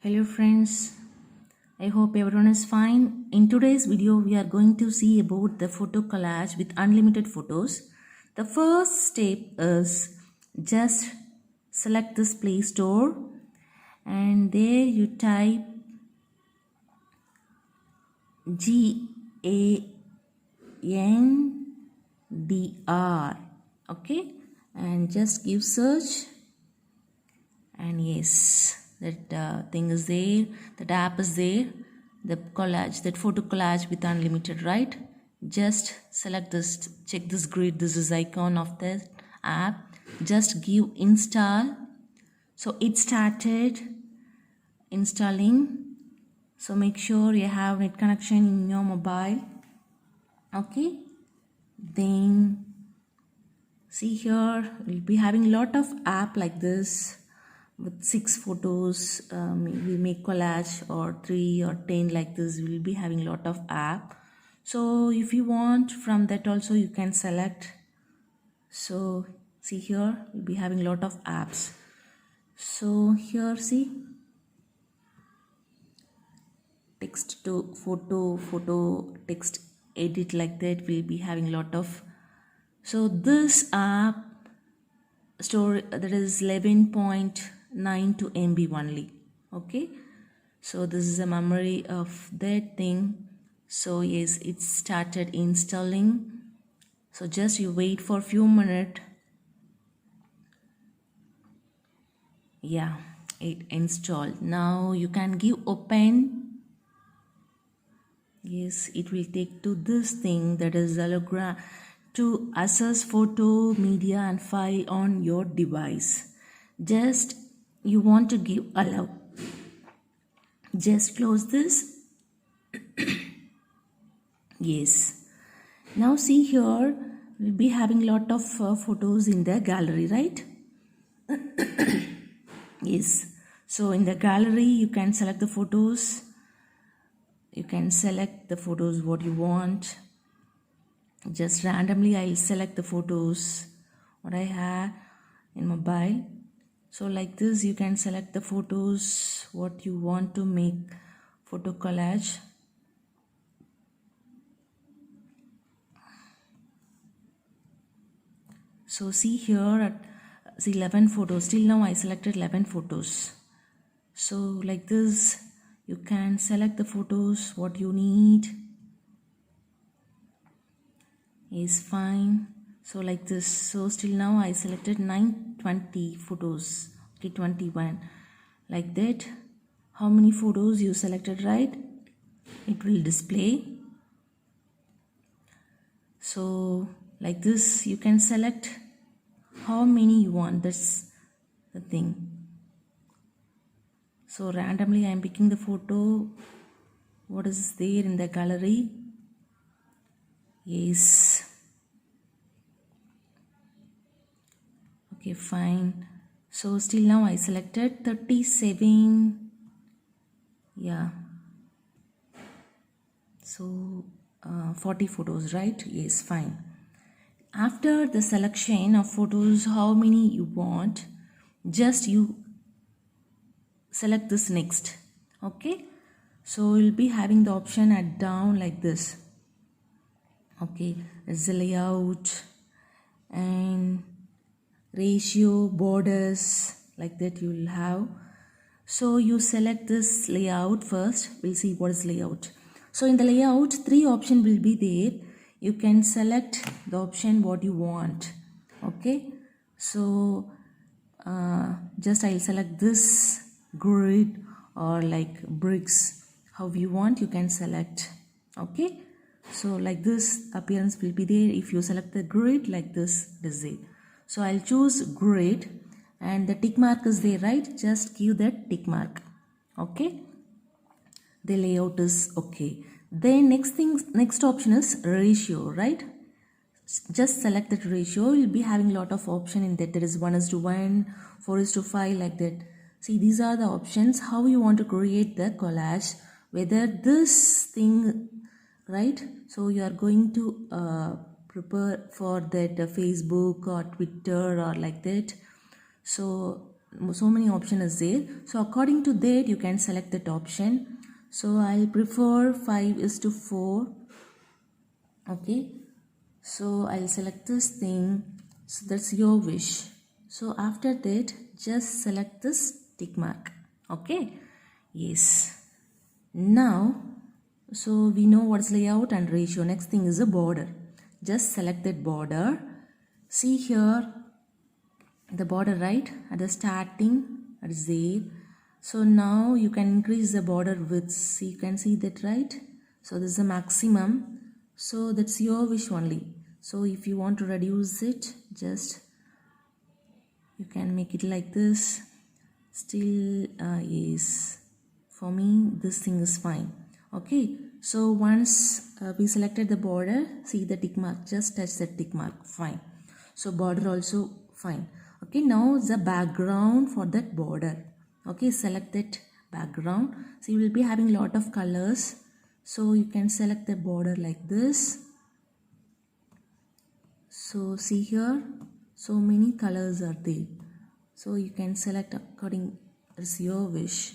Hello friends, I hope everyone is fine. In today's video, we are going to see about the photo collage with unlimited photos. The first step is just select this Playstore and there you type Gandr, okay, and just give search. And yes, that thing is there, that app is there, the collage, that photo collage with unlimited, right? Just select this, check this grid, this is icon of the app, just give install. So it started installing, so make sure you have net connection in your mobile, okay? Then see here, we'll be having a lot of app like this with 6 photos. We make collage or 3 or 10 like this. We'll be having a lot of app. So if you want from that also you can select. So see here, we'll be having a lot of apps. So here see, text to photo, text edit, like that. We'll be having a lot of. So this app store, that is 11.92 MB only, okay? So this is a memory of that thing. So yes, it started installing. So just you wait for a few minutes. Yeah, it installed. Now you can give open. Yes, it will take to this thing, that is hologram, to access photo, media and file on your device. Just you want to give allow. Just close this. Yes. Now see here, we'll be having a lot of photos in the gallery, right? Yes. So in the gallery, you can select the photos. You can select the photos what you want. Just randomly, I'll select the photos what I have in mobile. So like this, you can select the photos what you want to make photo collage. So see here at see 11 photos. Till now I selected 11 photos. So like this, you can select the photos what you need. Is fine. So like this. So still now I selected 920 photos. Okay, 21. Like that. How many photos you selected, right? It will display. So like this, you can select how many you want. That's the thing. So randomly I am picking the photo what is there in the gallery. Yes. Okay, fine. So still now I selected 37. Yeah. So 40 photos, right? Yes, fine. After the selection of photos, how many you want, just you select this next. Okay. So you'll be having the option at down like this. Okay, it's the layout and ratio, borders, like that you will have. So you select this layout first. We'll see what is layout. So in the layout, 3 options will be there. You can select the option what you want. Okay, so just I'll select this grid or like bricks. How you want, you can select. Okay, so like this appearance will be there. If you select the grid, like this is it. So I'll choose grid and the tick mark is there, right? Just give that tick mark. Okay, the layout is okay. Then next option is ratio, right? Just select that ratio. You'll be having a lot of option in that. There is 1:1, 4:5, like that. See, these are the options how you want to create the collage, whether this thing, right? So you are going to prepare for that Facebook or Twitter or like that. So so many option is there. So according to that you can select that option. So I'll prefer 5:4. Okay, so I'll select this thing. So that's your wish. So after that just select this tick mark. Okay, yes. Now so we know what's layout and ratio. Next thing is a border. Just select that border. See here the border, right, at the starting at there. So now you can increase the border width. So you can see that, right? So this is the maximum. So that's your wish only. So if you want to reduce it, just you can make it like this. Still yes, for me this thing is fine. Okay, so once we selected the border, see the tick mark, just touch that tick mark, fine. So border also fine. Okay, now the background for that border. Okay, select that background. So you will be having lot of colors, so you can select the border like this. So see here, so many colors are there, so you can select according as your wish.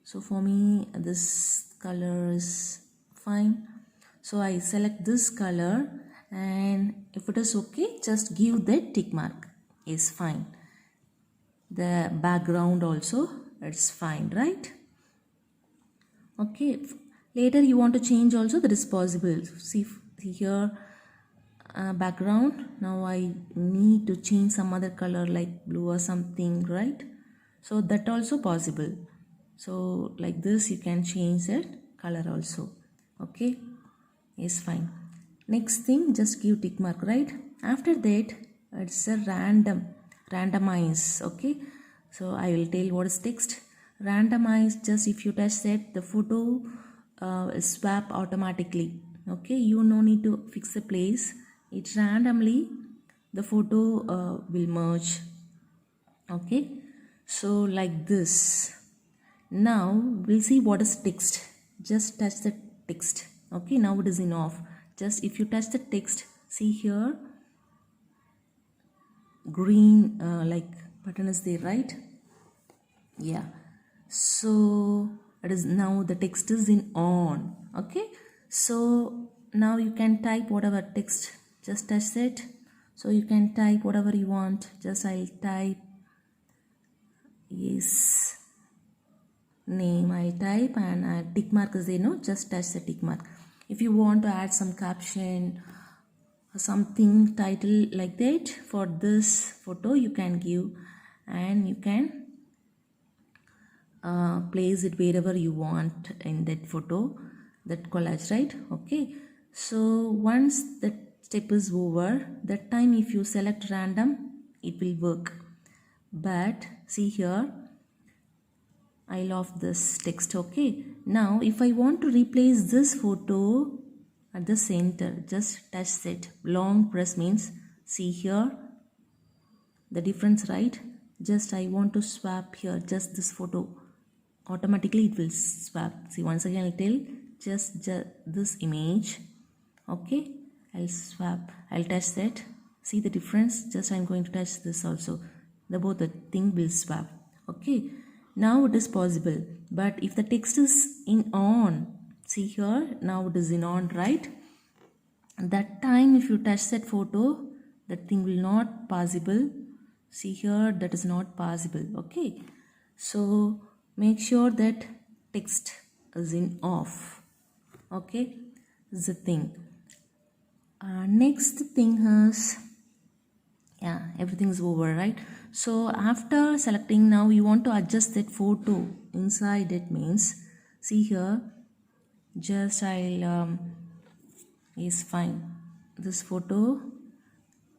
So for me this color is fine, so I select this color, and if it is okay, just give that tick mark, is fine. The background also, it's fine, right? Okay, later you want to change also, that is possible. See here, background, now I need to change some other color like blue or something, right? So that also possible. So like this you can change that color also. Okay, is fine. Next thing, just give tick mark, right? After that it's a randomize. Okay, so I will tell what is text. Randomize, just if you touch that, the photo swap automatically. Okay, you no need to fix the place, it randomly the photo will merge. Okay, so like this. Now we'll see what is text. Just touch the text. Okay, now it is in off. Just if you touch the text, see here green like button is there, right? Yeah, so it is now the text is in on. Okay, so now you can type whatever text, just touch it. So you can type whatever you want. Just I'll type yes name, I type, and tick mark is there, no, just touch the tick mark. If you want to add some caption or something, title like that for this photo, you can give, and you can place it wherever you want in that photo, that collage, right? Okay, so once that step is over, that time if you select random, it will work. But see here, I love this text. Okay, now if I want to replace this photo at the center, just touch it. Long press means, see here the difference, right? Just I want to swap here, just this photo, automatically it will swap. See, once again I'll tell, just this image. Okay, I'll swap, I'll touch that, see the difference. Just I'm going to touch this also, the both the thing will swap. Okay, now it is possible. But if the text is in on, see here, now it is in on, right? That time if you touch that photo, that thing will not possible. See here, that is not possible. Okay, so make sure that text is in off. Okay, is the thing. Next thing is, yeah, everything is over, right? So after selecting, now you want to adjust that photo inside it, means see here, just I'll is fine, this photo,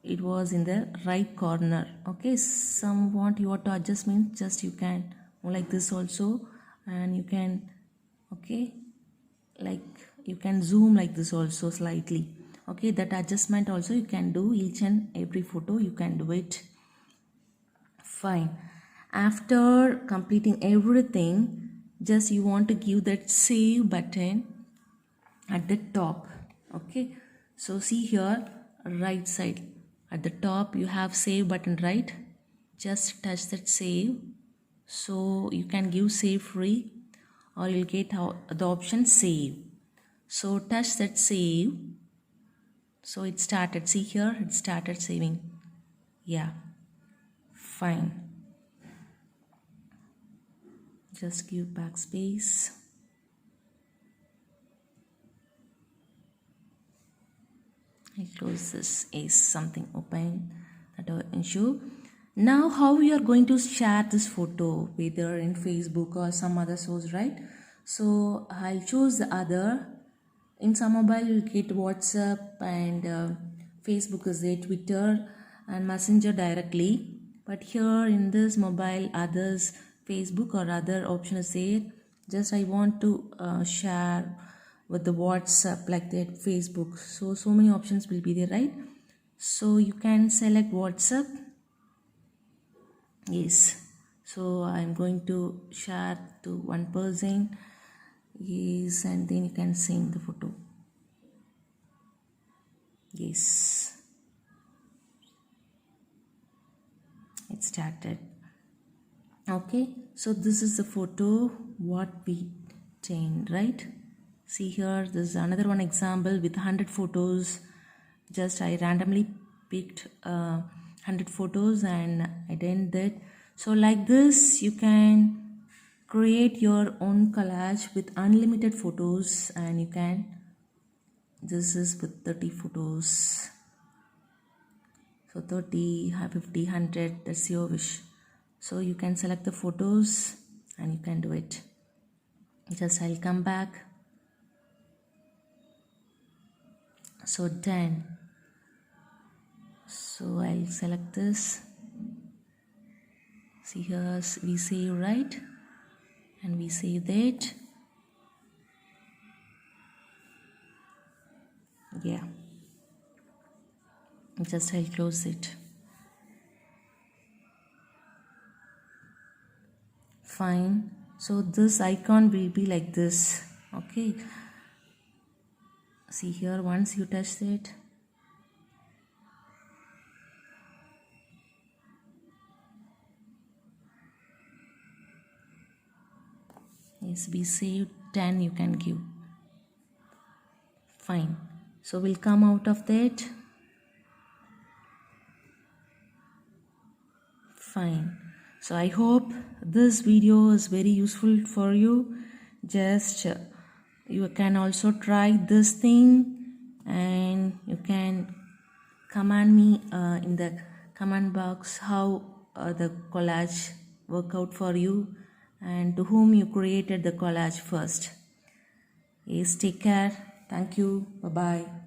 it was in the right corner. Okay, somewhat you want to adjust means, just you can like this also, and you can, okay, like you can zoom like this also slightly. Okay, that adjustment also you can do, each and every photo you can do it. Fine. After completing everything, just you want to give that save button at the top. Okay, so see here, right side at the top you have save button, right? just touch that save. So you can give save free, or you'll get the option save. So touch that save. So it started, see here, it started saving. Yeah, fine. Just give backspace. I close this, is something open, that issue. Now how we are going to share this photo, whether in Facebook or some other source, right? So I'll choose the other. In some mobile you'll get WhatsApp and Facebook is there, Twitter and Messenger directly. But here in this mobile, others, Facebook or other option is there. Just I want to share with the WhatsApp like that, Facebook. So many options will be there, right? So you can select WhatsApp. Yes. So I'm going to share to one person. Yes, and then you can send the photo. Yes, it started. Okay, so this is the photo what we changed, right? See here, this is another one example with 100 photos. Just I randomly picked 100 photos and I did that. So like this you can create your own collage with unlimited photos, and you can, this is with 30 photos. So 30, 50, 100, that's your wish. So you can select the photos and you can do it. Just I'll come back. So done. So I'll select this. See here, we save, right? And we save that. Yeah. Just I'll close it. Fine. So this icon will be like this. Okay. See here, once you touch it, yes, we saved 10, you can give. Fine. So we'll come out of that. Fine. So I hope this video is very useful for you. Just you can also try this thing, and you can comment me in the comment box how the collage work out for you and to whom you created the collage first. Yes, take care. Thank you. Bye bye.